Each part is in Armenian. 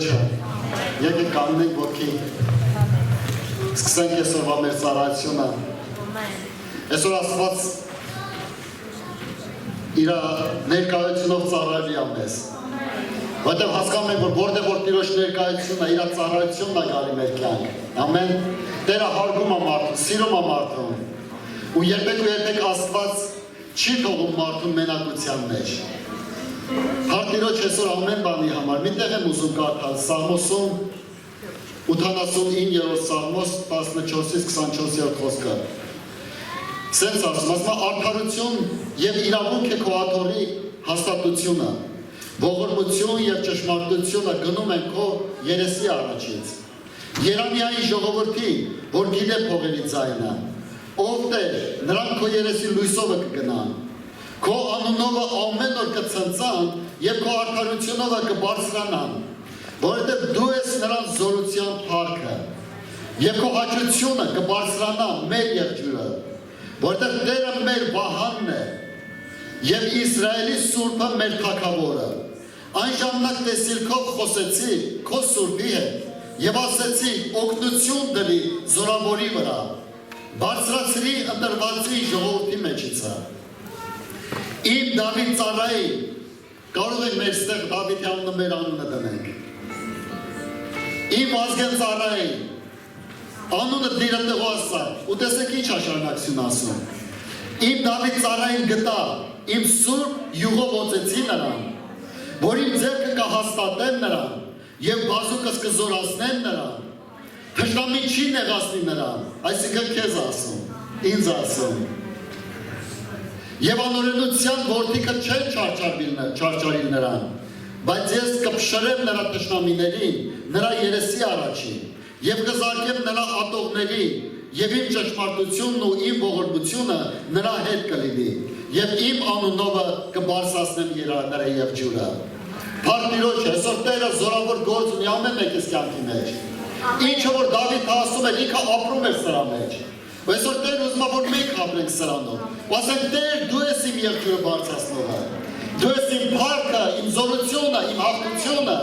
Տիրոջը, եկեք կանգնենք ոտքի, սկսենք այսօրվա մեր ծառայությունը, այսօր Աստված իր ներկայությունով ծառայելի է մեզ, որտեղ հասկանում ենք, որ որտեղ որ Տիրոջ ներկայությունն է, իր ծառայությունն է գալի մեր կյանք, ամեն, Տերը հարգում է մարդուն, սիրում է մարդուն, ու երբեք Աստված չի թողում մարդուն մենակության մեջ։ Հարկ այսօր ամեն բանի համար, միտեղ եմ ուզում կարդալ Սաղմոսում 89-րդ Սաղմոս 14-24 խոսքը։ Սենց ասում, արդարություն և իրավունք է քո աթոռի հաստատությունը, ողորմություն և ճշմարտությունը գնում են քո երեսի առաջից։ Երանիայի ժողովրդի, որ գիտե փողերի ձայնը, ով Տեր, նրանք քո երեսի լույսովը կգնան, քո անունովը ամեն օր կցնցան և քո արդարությունովը կբարձրանան, որովհետև դու ես նրանց զորության փառքը, և քո հաճությունը կբարձրանա մեր եղջյուրը, որովհետև Տերը մեր վահանն է, և Իսրայելի Սուրբը մեր թագավորը։ Այն ժամանակ տեսիլքով խոսեցի քո Սուրբի հետ, և ասեցի օգնություն դրի զորավորի վրա, բարձրացրի ընտրվածի ժողովրդի մեջիցը։ Իմ Դավիթ ծառայի, կարող ենք մեր ստեղ Դավիթի անունը մեր անունը դնենք։ Իմ ազգեն ծառայի, անունը դիրը տեղոսա, ու տեսեք ինչ աշարնակցություն ասում։ Իմ Դավիթ ծառային գտա, իմ սուրբ յուղով օծեցի նրան, որ իմ ձեռքը կհաստատեմ նրան, և բազուկս կզորացնեմ նրան, թշնամին չի նեղացնի նրան, այսինքն քեզ ասում, ինձ ասում։ Եվ անօրենության որդիքը չեն չարչարիլ նրան, բայց ես կփշրեմ նրա թշնամիներին, նրա երեսի առաջին, և կզարկեմ նրա ատողներին, և իմ ճշմարտությունն ու իմ ողորմությունը նրա հետ կլինի, և իմ անունովը կբարձրացնեմ նրա եղջյուրը։ Փառք Տիրոջը, այսօր Տերը զորավոր գործ ունի ամեն մեկիս կյանքի մեջ։ Ինչը որ Դավիթը ասում էր, ինքը ապրում էր սրա մեջ։ Այսօր Տերը ուզում է, որ մենք ապրենք սրանով։ Ու ասենք, Տեր, դու ես իմ եղջյուրը բարձրացնողը։ Դու ես իմ փառքը, իմ զորությունը, իմ հաղթությունը։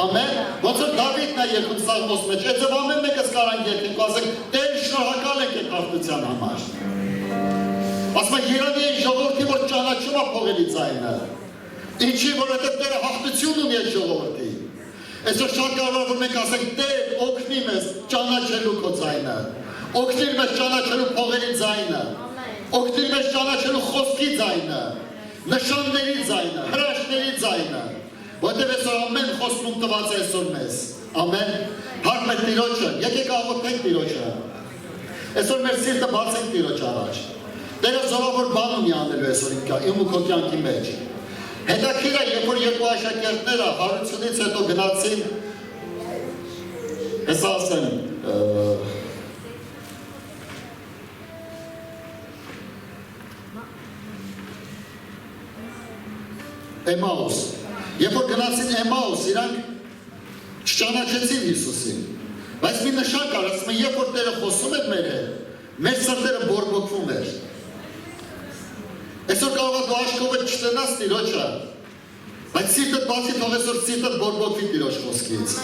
Ամեն։ Ոնց որ Դավիթն է երկում Սաղմոս մեջ, այդպես ամեն մեկս կարան երկենք ու ասենք, Տեր, շնորհակալ ենք այդ հաղթության համար։ Ասում է Երանիայի ժողովրդի, որ ճանաչում է փողերի ձայնը։ Ինչի, որովհետև Տերը հաղթություն ունի այդ ժողովրդի։ Այսօր շատ կարող է, որ մենք ասենք, Տեր, օգնի մեզ ճանաչելու քո ձայնը, օգնի մեզ ճանաչելու փողերի ձայնը, օգնի մեզ ճանաչելու խոսքի ձայնը, նշանների ձայնը, հրաշքների ձայնը, որովհետև այսօր ամեն խոսքում տված է այսօր մեզ, ամեն, փառք մեր Տիրոջը, եկեք աղոթենք Տիրոջը, այսօր մեր սիրտը բացենք Տիրոջ առաջ, Տերը զորավոր բան ունի անելու այսօր իմ ու քո կյանքի մեջ։ Հետաքրքիր է, երբ որ երկու աշակերտները հարությունից հետո գնացին, հեսա ասեմ, Էմաուս, երբ որ գնացին Էմաուս, իրանք չճանաչեցին Հիսուսին, բայց մի նշան կար, ասում է, երբ որ Տերը խոսում էր մեր հետ, մեր սրտերը բորբոքվում էր։ Այսօր կարող է դու աշկովը չտնաս Տիրոջը, բայց սիրտդ բացի թող այսօր սիրտդ բորբոքվի Տիրոջ խոսքից։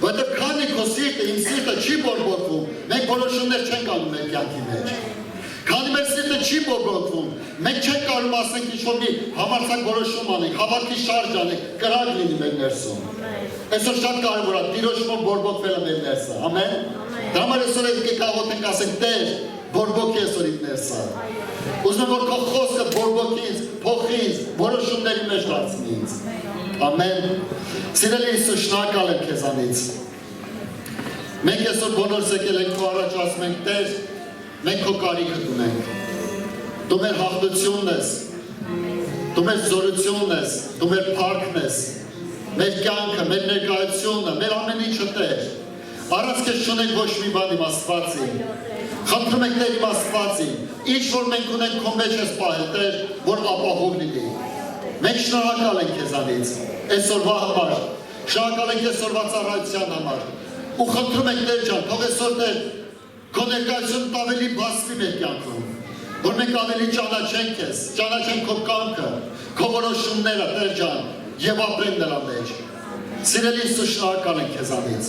Որտեղ քանի քո սիրտը, իմ սիրտը չի բորբոքվում, մենք որոշումներ չենք անում մեր կյանքի մեջ։ Քանի մեր սիրտը չի բորբոքվում, մենք չենք կարող ասենք ինչ-որ մի համարձակ որոշում անենք, հավատքի շարժ անենք, կրակ լինի մեր ներսում։ Այսօր շատ կարևոր է Տիրոջը բորբոքվելը մեր ներսը, ամեն։ Դրա համար այսօր եկեք աղոթենք ասենք, Տեր, բորբոքի այսօր իմ ներսը։ Ուզում եմ, որ քո խոսքը բորբոքի ինձ, փոխի ինձ, որոշումների մեջ դարձնի ինձ։ Ամեն։ Սիրելի Հիսուս, շնորհակալ եմ քեզանից։ Մենք այսօր բոլորս եկել ենք քո առաջ ասում ենք, Տեր, մենք քո կարիքը ունենք։ Դու մեր հաղթությունն ես։ Դու մեր զորությունն ես, դու մեր փառքն ես։ Մեր կյանքը, մեր ներկայությունը, մեր ամեն ինչը Տեր։ Առանց քեզ չունենք ոչ մի բան իմ Աստվածի։ Խնդրում ենք Տեր իմ Աստվածի, ինչ որ մենք ունենք քո մեջ ես պահել, Տեր, որ ապահով լինի։ Մենք շնորհակալ ենք քեզանից այսօրվա համար, շնորհակալ ենք այսօրվա ծառայության համար։ Ու խնդրում ենք Տեր ջան, թող այսօր Տեր քո ներկայությունդ ավելի բացվի մեր կյանքում, որ մենք ավելի ճանաչենք քեզ, ճանաչենք քո կամքը, քո որոշումները, Տեր ջան, եւ ապրենք նրա մեջ։ Սիրելի Հիսուս, շնորհակալ ենք քեզանից։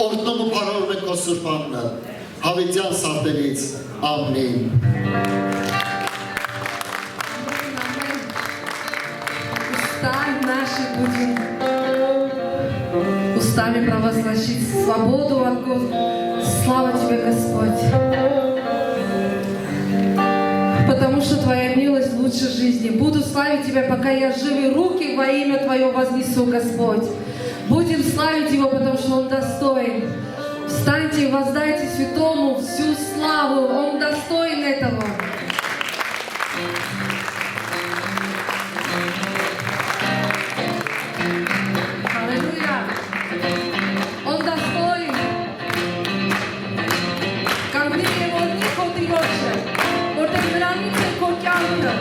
Օրհնում ու բարօրում ենք քո սուրբ անունը։ Հավիտյան սարդերից, ամեն։ Устами провозгласить свободу от Господа. Слава Тебе, Господь. Потому что Твоя милость лучше жизни. Буду славить Тебя, пока я жив, и руки во имя Твое вознесу, Господь. Будем славить Его, потому что Он достоин. Встаньте и воздайте Святому всю славу. Он достоин этого. Аллилуйя. Он достоин. Ко мне Его не ходрёшься. Вот это граница котянка.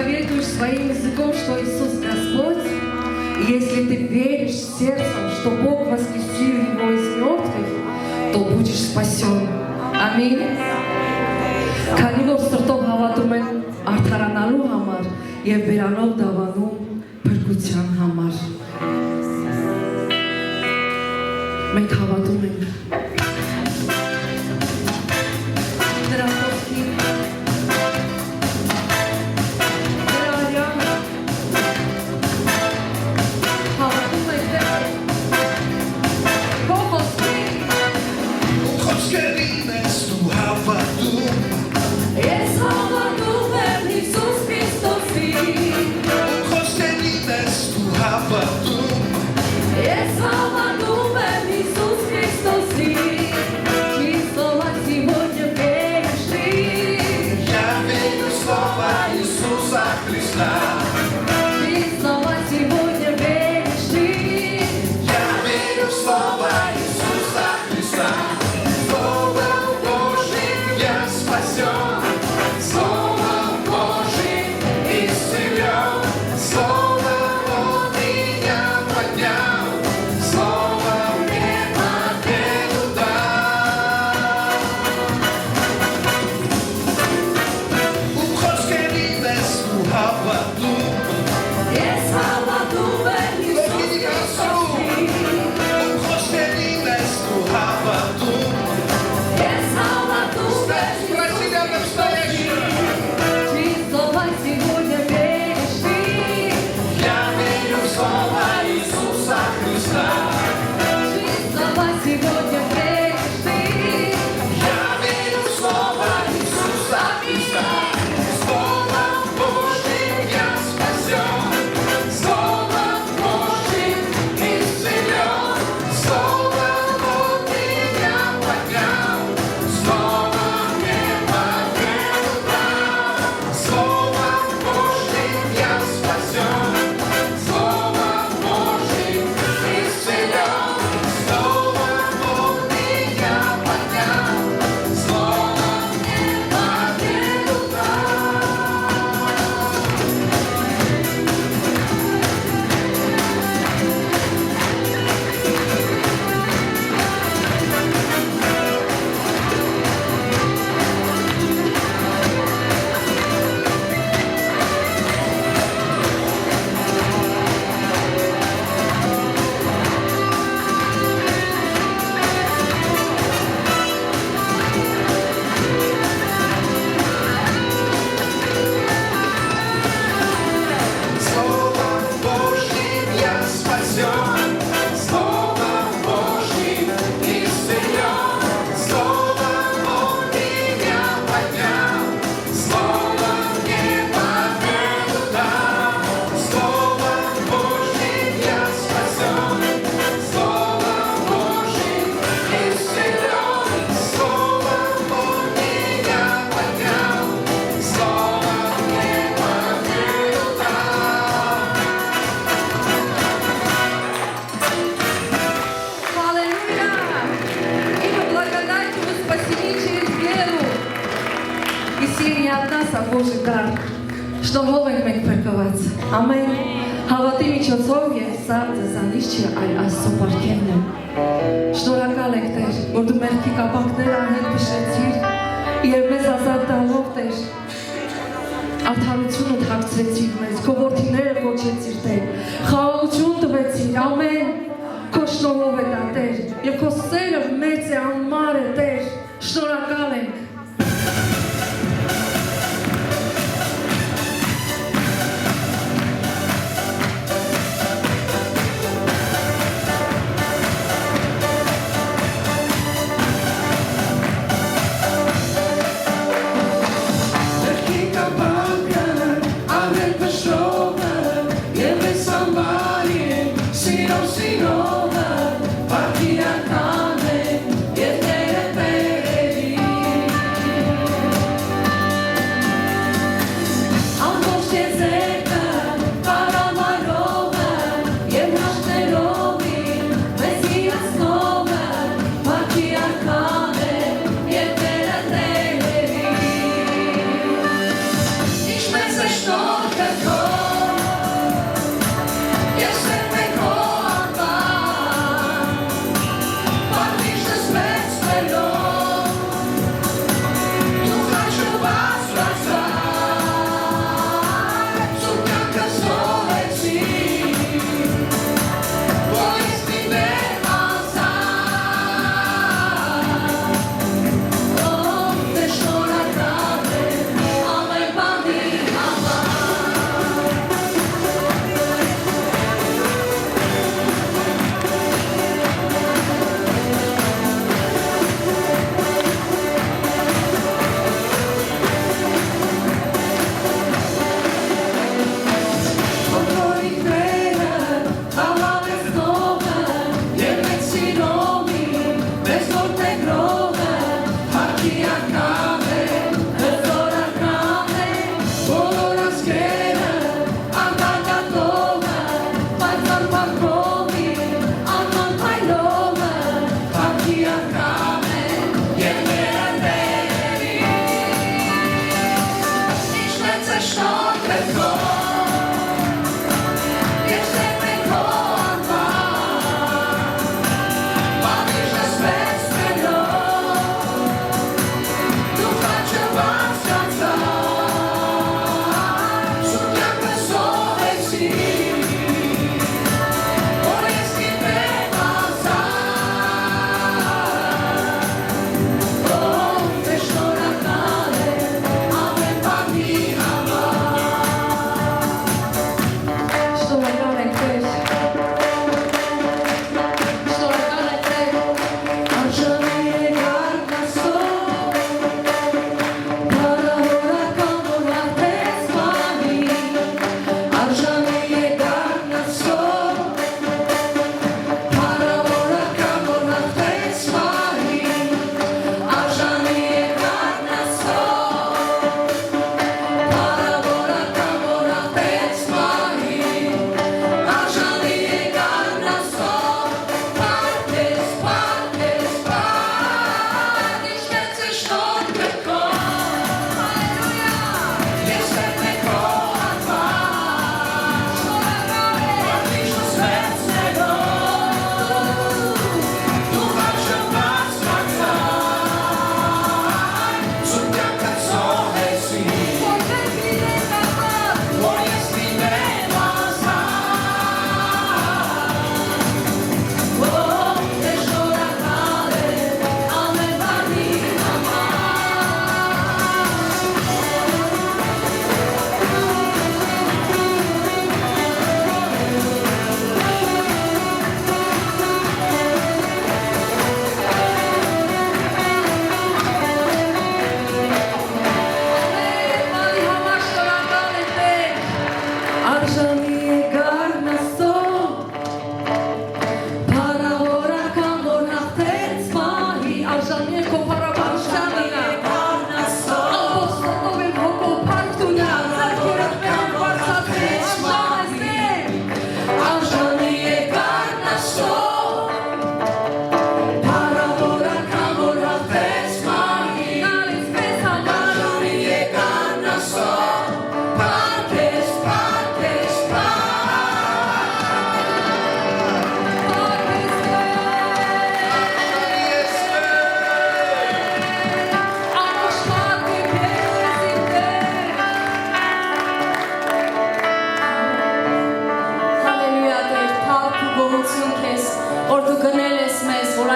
исповедуешь своим языком, что Иисус Господь, и если ты веришь сердцем, что Бог воскресил Его из мертвых, то будешь спасен. Аминь. Քանի որ սրտով հավատում են արդարանալու համար եւ վերանով դավանում փրկության համար։ Մենք հավատում ենք Նրա խոսքին, Նրա արյանը, հավատում ենք Քո խոսքին, Ես հավատում եմ Հիսուս Քրիստոսի, Ես հավատում եմ Հիսուս Քրիստոսի, Քրիստոսի сегодня веришь Я верю в слова Иисуса Христа. Христово сегодня веришь ты. Я верю в слова Иисуса Христа. Словом Божьим я спасен, Словом Божьим исцелен, Словом Он меня поднял, Словом мне победу дал. Ухож queridas no rabado. Ես հավատում եմ Հիսուս Քրիստոսի, Ухож queridas no rabado. Ես հավատում եմ Спроси рядом стоящего. Քրիստոսо сегодня веришь ты. Я верю в слова Иисуса Христа. Христово сегодня веришь ты. Я верю в слова Иисуса Христа. Словом Божьим я спасен, Словом Божьим исцелен, Словом Он меня поднял, Словом мне победу дал. Словом Божьим я спасен, Словом Божьим исцелен, Словом Он меня поднял, Словом мне победу дал. Словом Божьим я спасен, Словом Божьим исцелен, Словом Он меня поднял, Словом мне победу дал. Словом Божьим я спасен, Словом Божьим исцелен, Словом Он меня поднял, Словом мне победу дал. Аллилуйя! И мы благодать Ему спасены через веру. И сие не от нас, а Божий дар. Что ով ենք մենք փրկված։ Ամեն հավատի միջոցով եւ սա ձեզանից չէ, այլ Աստծո բարքերն են։ Շնորհակալ ենք Տեր, որ դու մեր կապակները անհետ փշեցիր եւ մեզ ազատ տալով Տեր արդարությունը թաքցրեցիր մեզ, քո որդիները կոչեցիր Տեր, խաղաղություն տվեցիր, ամեն քո շնորհով է դա Տեր, եւ քո սերը մեծ է, անմար է Տեր, շնորհակալ ենք։ Somebody,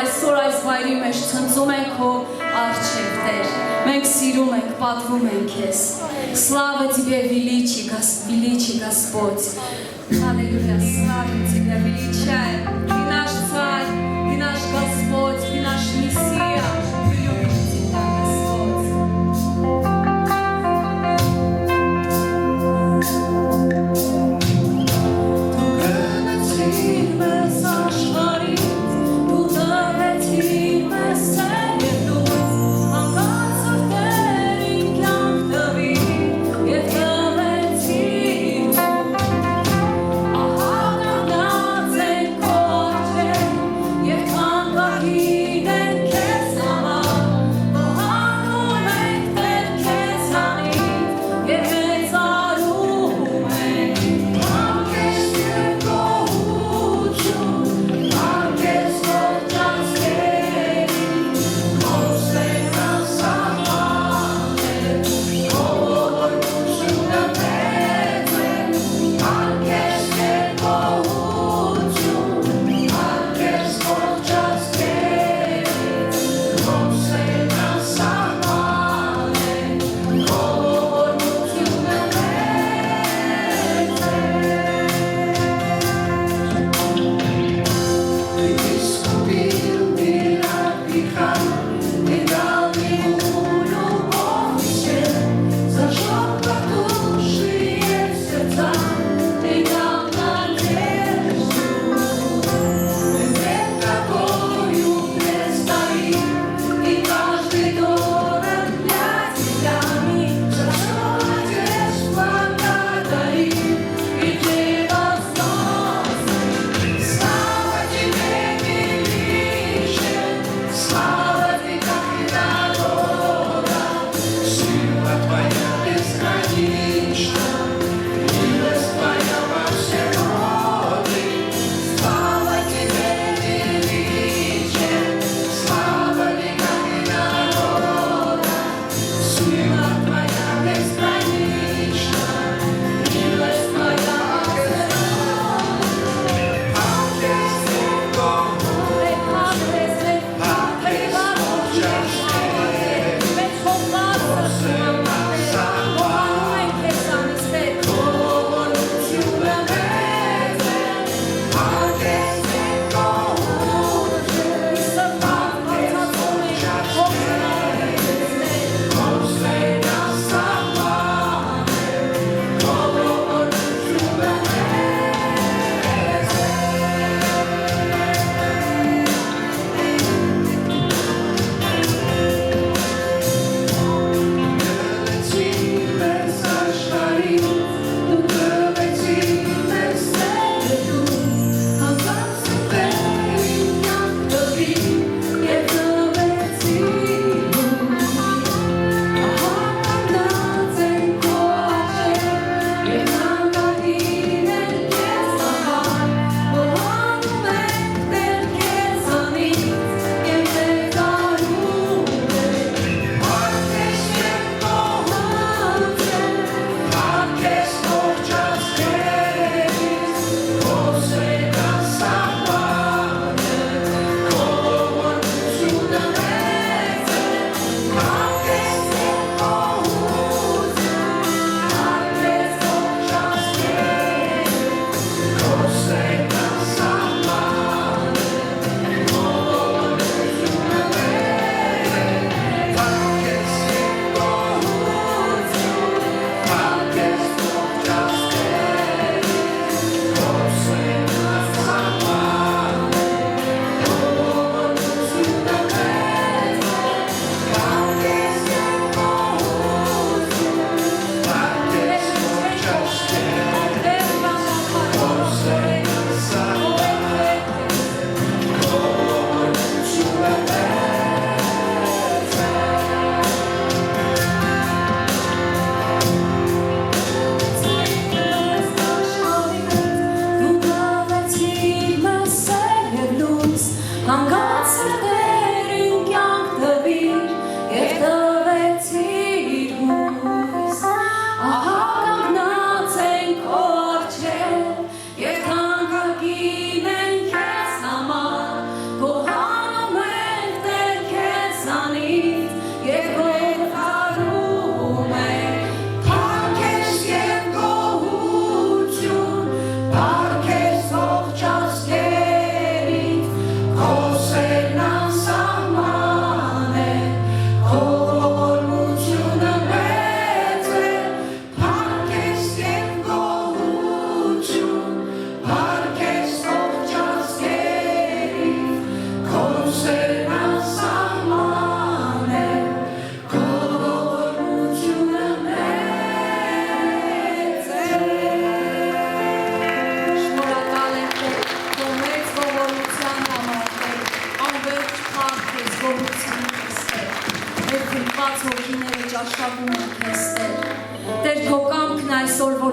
այսօր այս վայրի մեջ ցնծում ենք քո առջև, Տեր։ Մենք սիրում ենք, պատվում ենք քեզ։ Слава тебе, величий Господь. Аллилуйя, слава тебе, величаем. Ты наш Царь, Ты наш Господь, Ты наш Мессия. Мы любим Тебя, Господь. Oh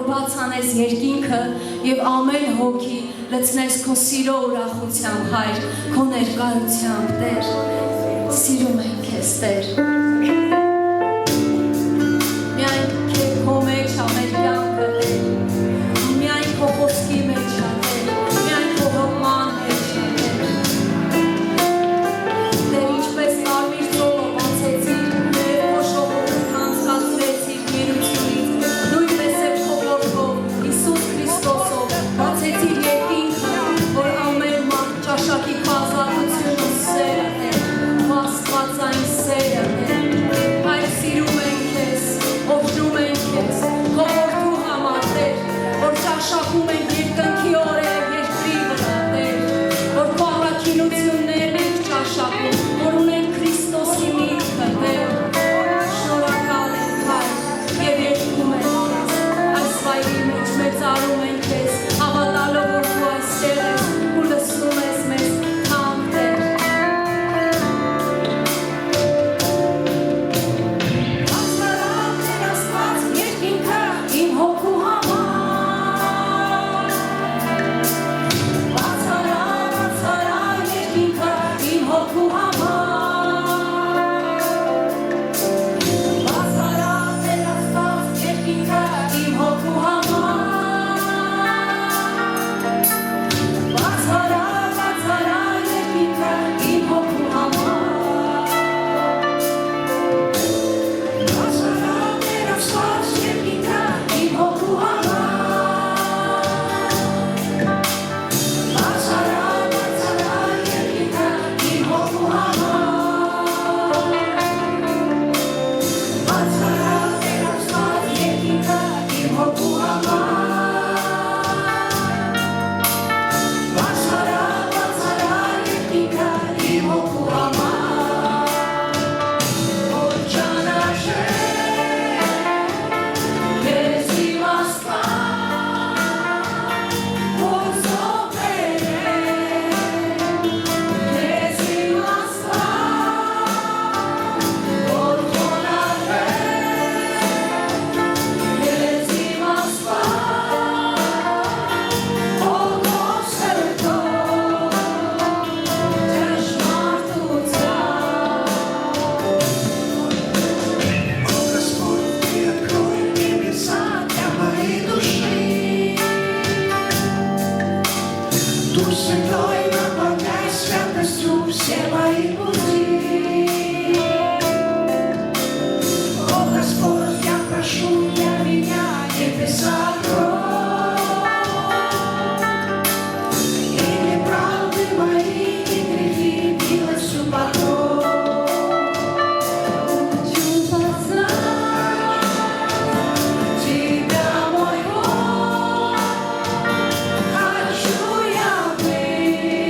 բացանես երկինքը եւ ամեն հոգի լցնես քո սիրո ուրախությամբ, Հայր, քո ներկայությամբ, Տեր։ Սիրում ենք քեզ, Տեր։ Միայն քո մեջ ամեն կյանքը, Տեր։ Միայն քո խոսքի մեջ, Տեր։ Միայն քո հոգման մեջ, Տեր։ Տեր, ինչպես կարմիր ծովը բացեցիր եւ քո ժողովուրդն անցկացրեցիր գերությունից, նույնպես է քո որդով Հիսուս Քրիստոսով բացեցիր երկինքը, որ ամեն մարդ ճաշակի ազատությունը ու սերը, Տեր, աստվածային սերը, Տեր, Հայր, սիրում ենք քեզ, օգնում ենք քեզ, քո որդու համար, Տեր, որ ճաշակում ենք երկնքի օրերը երկրի վրա, Տեր, որ քո առաքինություններն ենք ճաշակում, որ ունենք Քրիստոսի միտքը, Տեր, շնորհակալ ենք, Հայր, եւ երգում ենք քեզ, այս վայրի մեջ մեծարում ենք քեզ, հավատալով, որ դու այստեղ ես ու լսում ես մեզ, թանկ, Տեր։ Իմ հոգու համար Բացարա երկինքը իմ հոգու համար Բացարա ներաստված երկինքը իմ հոգու համար Բացարա երկինքը իմ հոգու համար Բացարա ներաստված երկինքը իմ հոգու համար Բացարա երկինքը իմ հոգու համար Բացարա ներաստված երկինքը իմ հոգու համար Բացարա երկինքը իմ հոգու համար Որ ճանաչեմ Քեզ իմ Աստված, որ զոհվեմ Քեզ իմ Աստված, որ խոնարհվեմ Քեզ իմ Աստված, որ քո սրտով Тебя, мой Бог, хочу я быть.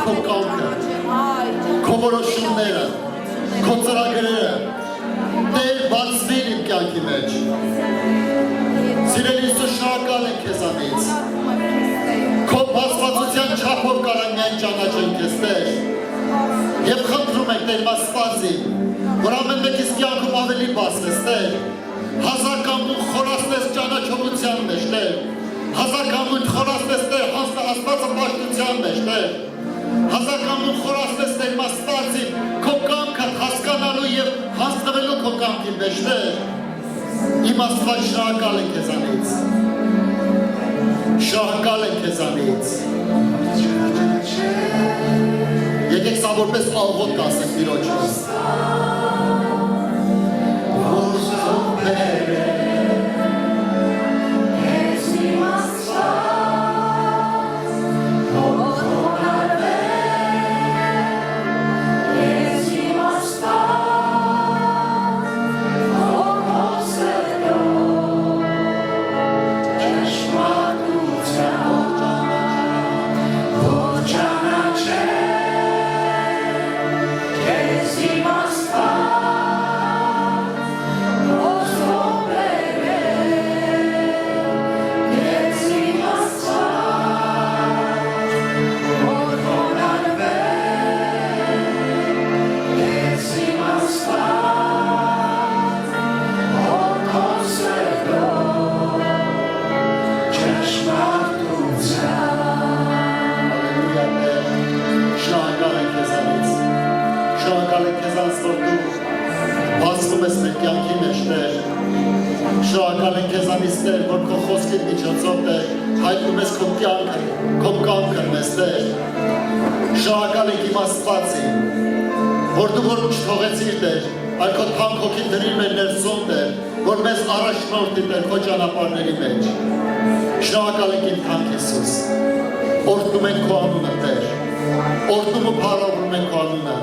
քո կամքը, քո որոշումները, քո ծրագրերը Տեր բացվին իմ կյանքի մեջ։ Սիրելի Հիսուս, շնորհակալ ենք քեզանից։ Քո բացվածության չափով կարող միայն ճանաչենք քեզ, Տեր։ Եվ խնդրում ենք Տեր Աստվածի, որ ամեն մեկիս կյանքում ավելի բացվես, Տեր։ Հազար կամուն խորացնես ճանաչողության մեջ, Տեր։ Հազար կամուն խորացնես, Տեր, Աստվածը պաշտության մեջ, Տեր։ Հազար կամուն խորացնես, Տեր Աստվածի, քո կամքը հասկանալու եւ հասնվելու քո կամքի մեջ, Տեր։ Իմ Աստված, շնորհակալ ենք քեզանից։ Շնորհակալ ենք քեզանից։ Եկեք սա որպես աղոթք ասենք Տիրոջից։ Շնորհակալ ենք քեզանից, Տեր, որ քո խոսքի միջոցով, Տեր, հայտնում ես քո կյանքը, քո կամքը մեզ, Տեր։ Շնորհակալ ենք իմ Աստվածի, որ դու որ չթողեցիր, Տեր, այլ քո թանկ հոգին դրիր մեր ներսում, Տեր, որ մեզ առաջնորդի, Տեր, քո ճանապարհների մեջ։ Շնորհակալ ենք իմ թանկ Հիսուս։ Օրհնում ենք քո անունը, Տեր։ Օրհնում ու փառավորում ենք քո անունը։